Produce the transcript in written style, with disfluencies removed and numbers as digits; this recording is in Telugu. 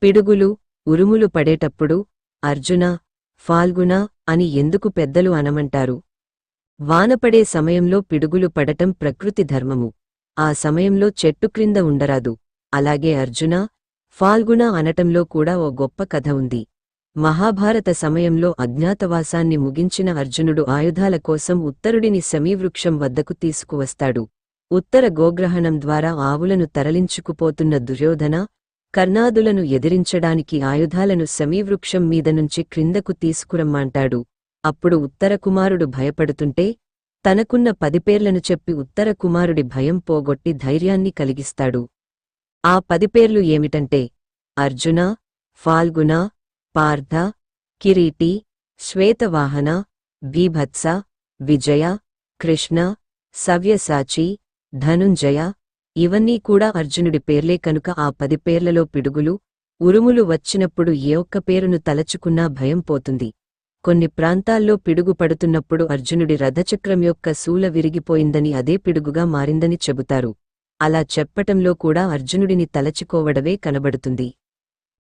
పిడుగులు ఉరుములు పడేటప్పుడు అర్జున ఫాల్గుణ అని ఎందుకు పెద్దలు అనమంటారు? వానపడే సమయంలో పిడుగులు పడటం ప్రకృతి ధర్మము. ఆ సమయంలో చెట్టు క్రింద ఉండరాదు. అలాగే అర్జున ఫాల్గుణ అనటంలో కూడా ఓ గొప్ప కథ ఉంది. మహాభారత సమయంలో అజ్ఞాతవాసాన్ని ముగించిన అర్జునుడు ఆయుధాల కోసం ఉత్తరుడిని శమీవృక్షం వద్దకు తీసుకువస్తాడు. ఉత్తర గోగ్రహణం ద్వారా ఆవులను తరలించుకుపోతున్న దుర్యోధన కర్ణాదులను ఎదిరించడానికి ఆయుధాలను శమీవృక్షం మీదనుంచి క్రిందకు తీసుకురమ్మంటాడు. అప్పుడు ఉత్తర కుమారుడు భయపడుతుంటే తనకున్న 10 పేర్లను చెప్పి ఉత్తర కుమారుడి భయం పోగొట్టి ధైర్యాన్ని కలిగిస్తాడు. ఆ 10 పేర్లు ఏమిటంటే అర్జున, ఫాల్గుణ, పార్థ, కిరీటి, శ్వేతవాహన, బీభత్స, విజయ, కృష్ణ, సవ్యసాచి, ధనుంజయ. ఇవన్నీ కూడా అర్జునుడి పేర్లే కనుక ఆ 10 పేర్లలో పిడుగులు ఉరుములు వచ్చినప్పుడు ఏ ఒక్క పేరును తలచుకున్నా భయం పోతుంది. కొన్ని ప్రాంతాల్లో పిడుగు పడుతున్నప్పుడు అర్జునుడి రథచక్రం యొక్క శూల విరిగిపోయిందని అదే పిడుగుగా మారిందని చెబుతారు. అలా చెప్పటంలో కూడా అర్జునుడిని తలచుకోవడమే కనబడుతుంది.